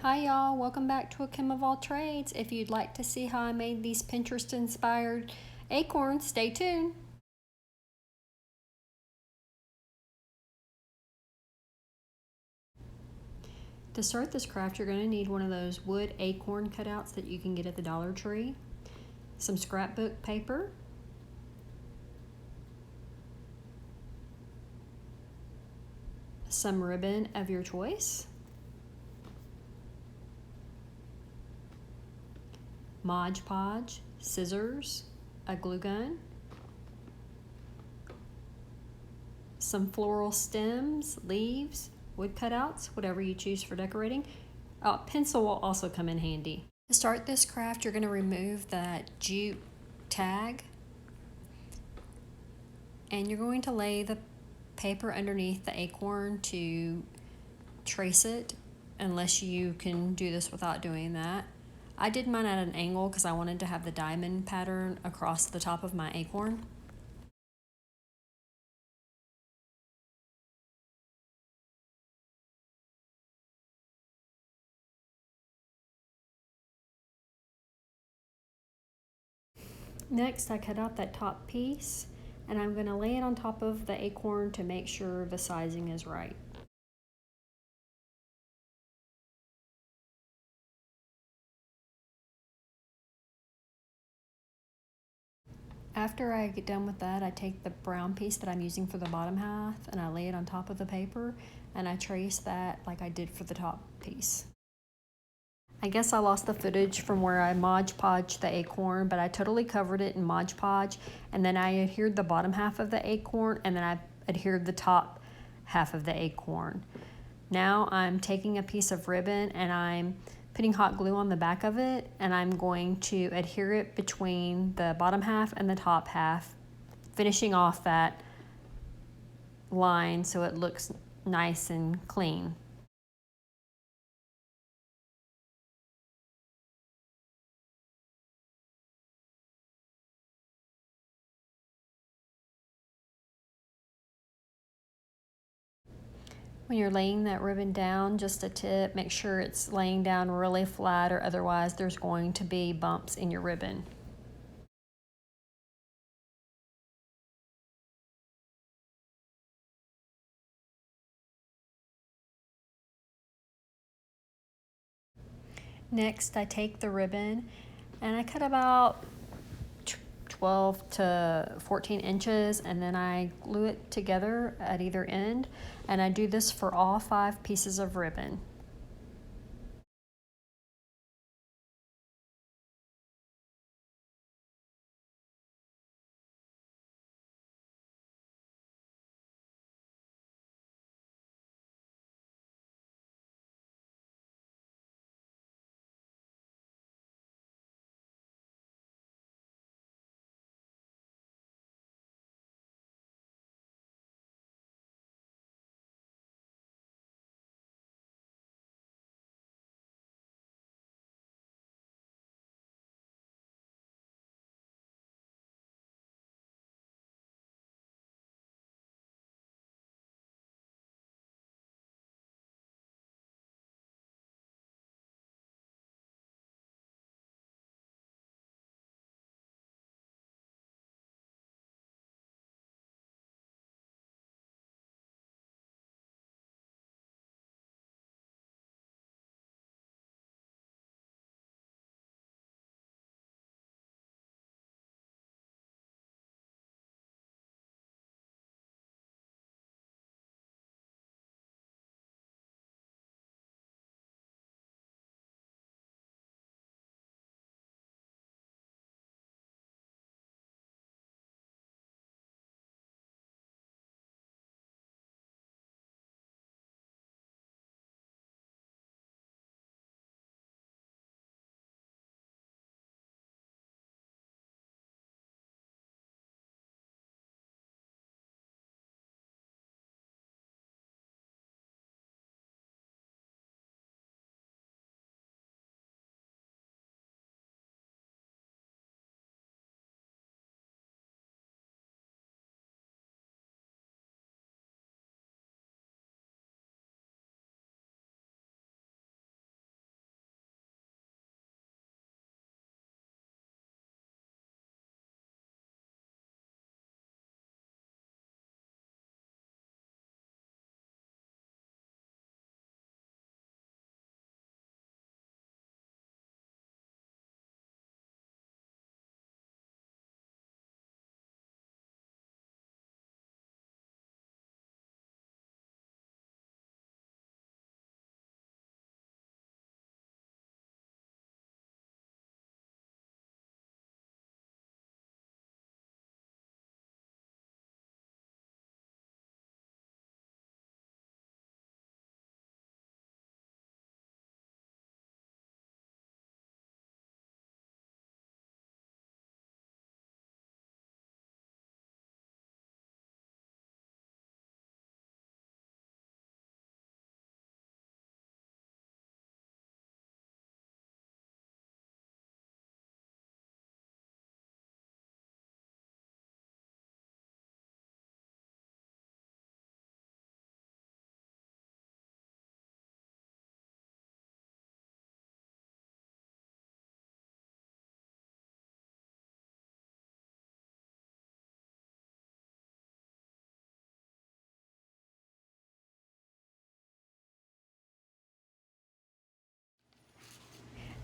Hi y'all, welcome back to A Kim of All Trades. If you'd like to see how I made these Pinterest inspired acorns, stay tuned. To start this craft, you're going to need one of those wood acorn cutouts that you can get at the Dollar Tree, some scrapbook paper, some ribbon of your choice, Mod Podge, scissors, a glue gun, some floral stems, leaves, wood cutouts, whatever you choose for decorating. Pencil will also come in handy. To start this craft, you're going to remove that jute tag and you're going to lay the paper underneath the acorn to trace it, unless you can do this without doing that. I did mine at an angle because I wanted to have the diamond pattern across the top of my acorn. Next, I cut out that top piece and I'm going to lay it on top of the acorn to make sure the sizing is right. After I get done with that, I take the brown piece that I'm using for the bottom half and I lay it on top of the paper and I trace that like I did for the top piece. I guess I lost the footage from where I Mod Podged the acorn, but I totally covered it in Mod Podge, and then I adhered the bottom half of the acorn, and then I adhered the top half of the acorn. Now I'm taking a piece of ribbon and I'm putting hot glue on the back of it, and I'm going to adhere it between the bottom half and the top half, finishing off that line so it looks nice and clean. When you're laying that ribbon down, just a tip, make sure it's laying down really flat, or otherwise there's going to be bumps in your ribbon. Next, I take the ribbon and I cut about 12 to 14 inches, and then I glue it together at either end, and I do this for all 5 pieces of ribbon.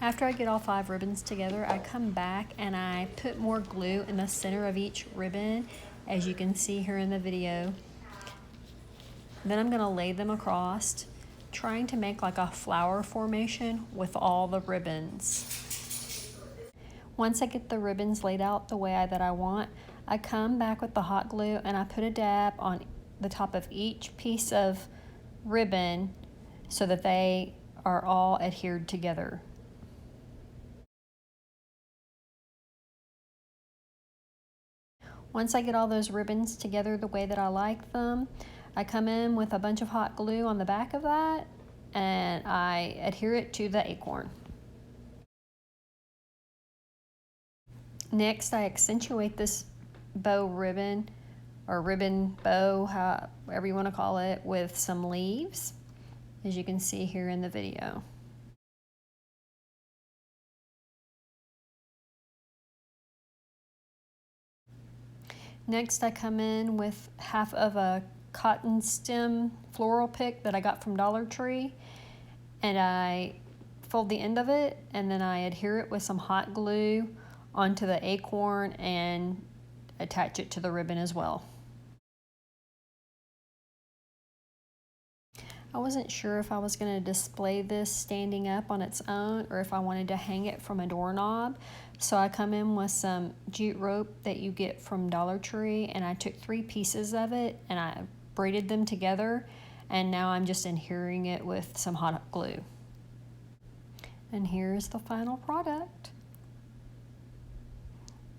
After I get all 5 ribbons together, I come back and I put more glue in the center of each ribbon, as you can see here in the video. Then I'm gonna lay them across, trying to make like a flower formation with all the ribbons. Once I get the ribbons laid out the way that I want, I come back with the hot glue and I put a dab on the top of each piece of ribbon so that they are all adhered together. Once I get all those ribbons together the way that I like them, I come in with a bunch of hot glue on the back of that and I adhere it to the acorn. Next, I accentuate this bow ribbon, or ribbon bow, however you want to call it, with some leaves, as you can see here in the video. Next, I come in with half of a cotton stem floral pick that I got from Dollar Tree, and I fold the end of it and then I adhere it with some hot glue onto the acorn and attach it to the ribbon as well. I wasn't sure if I was going to display this standing up on its own or if I wanted to hang it from a doorknob. So I come in with some jute rope that you get from Dollar Tree, and I took 3 pieces of it and I braided them together, and now I'm just adhering it with some hot glue. And here's the final product.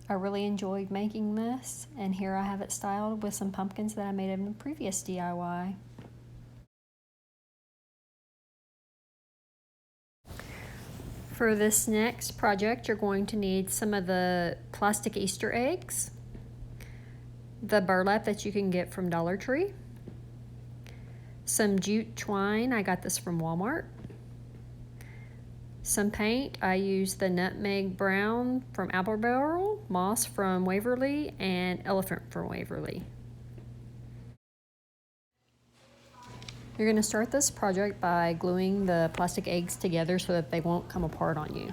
I really enjoyed making this, and here I have it styled with some pumpkins that I made in the previous DIY. For this next project, you're going to need some of the plastic Easter eggs, the burlap that you can get from Dollar Tree, some jute twine, I got this from Walmart, some paint, I used the nutmeg brown from Apple Barrel, moss from Waverly, and elephant from Waverly. You're going to start this project by gluing the plastic eggs together so that they won't come apart on you.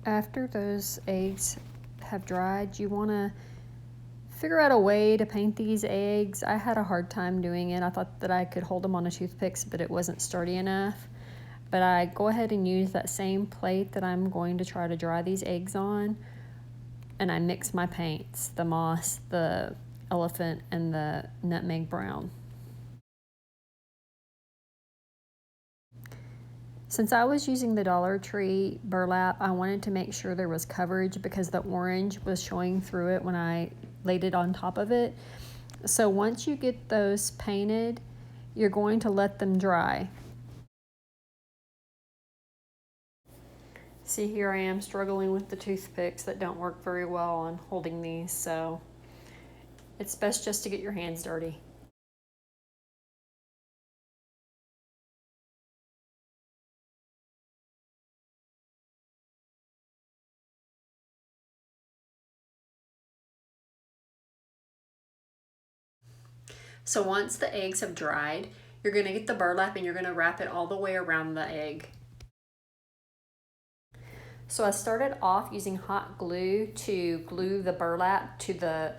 After those eggs have dried, you want to figure out a way to paint these eggs. I had a hard time doing it. I thought that I could hold them on a toothpick, but it wasn't sturdy enough. But I go ahead and use that same plate that I'm going to try to dry these eggs on, and I mix my paints, the moss, the elephant, and the nutmeg brown. Since I was using the Dollar Tree burlap, I wanted to make sure there was coverage because the orange was showing through it when I laid it on top of it. So once you get those painted, you're going to let them dry. See, here I am struggling with the toothpicks that don't work very well on holding these, so it's best just to get your hands dirty. So once the eggs have dried, you're going to get the burlap and you're going to wrap it all the way around the egg. So I started off using hot glue to glue the burlap to the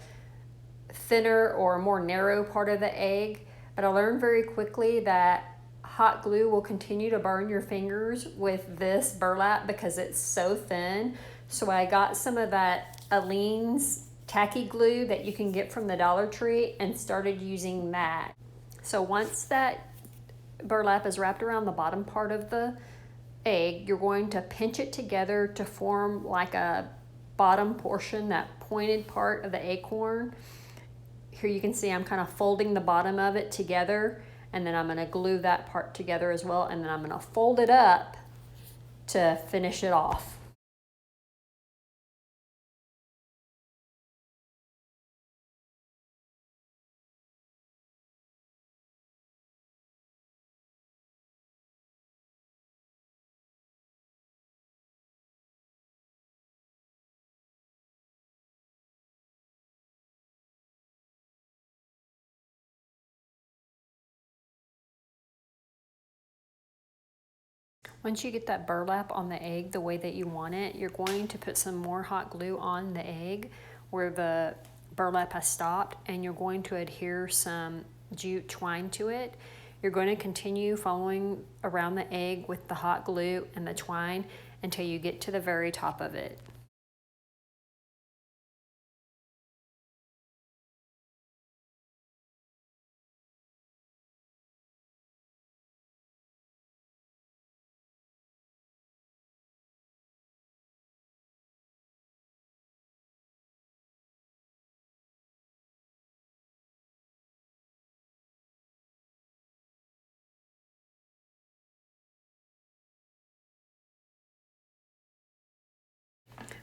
thinner or more narrow part of the egg, but I learned very quickly that hot glue will continue to burn your fingers with this burlap because it's so thin. So I got some of that Aleene's tacky glue that you can get from the Dollar Tree and started using that. So once that burlap is wrapped around the bottom part of the egg, you're going to pinch it together to form like a bottom portion, that pointed part of the acorn. Here you can see I'm kind of folding the bottom of it together, and then I'm going to glue that part together as well, and then I'm going to fold it up to finish it off. Once you get that burlap on the egg the way that you want it, you're going to put some more hot glue on the egg where the burlap has stopped, and you're going to adhere some jute twine to it. You're going to continue following around the egg with the hot glue and the twine until you get to the very top of it.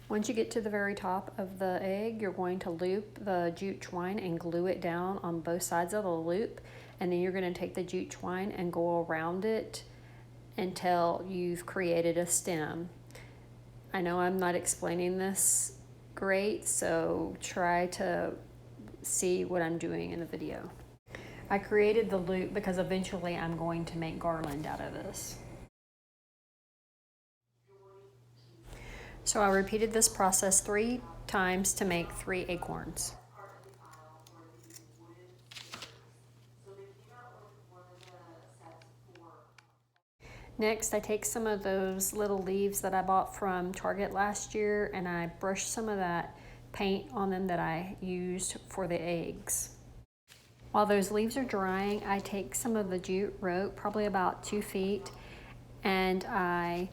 Once you get to the very top of the egg, you're going to loop the jute twine and glue it down on both sides of the loop. And then you're going to take the jute twine and go around it until you've created a stem. I know I'm not explaining this great, so try to see what I'm doing in the video. I created the loop because eventually I'm going to make garland out of this. So I repeated this process 3 times to make 3 acorns. Next, I take some of those little leaves that I bought from Target last year, and I brush some of that paint on them that I used for the eggs. While those leaves are drying, I take some of the jute rope, probably about 2 feet, and I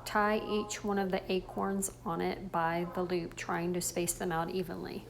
tie each one of the acorns on it by the loop, trying to space them out evenly.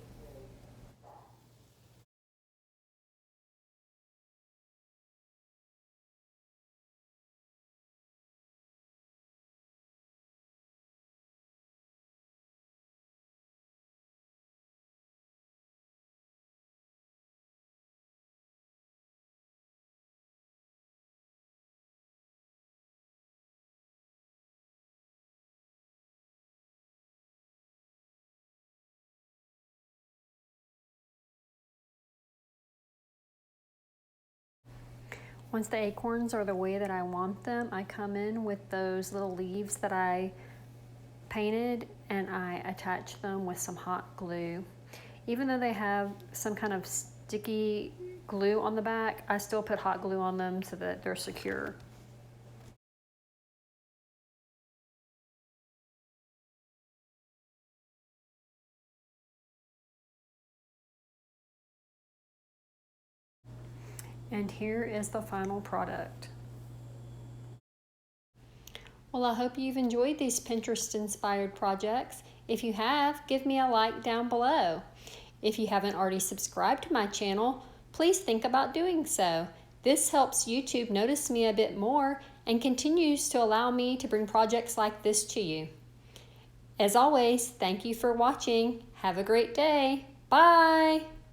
Once the acorns are the way that I want them, I come in with those little leaves that I painted and I attach them with some hot glue. Even though they have some kind of sticky glue on the back, I still put hot glue on them so that they're secure. And here is the final product. Well, I hope you've enjoyed these Pinterest-inspired projects. If you have, give me a like down below. If you haven't already subscribed to my channel, please think about doing so. This helps YouTube notice me a bit more and continues to allow me to bring projects like this to you. As always, thank you for watching. Have a great day. Bye!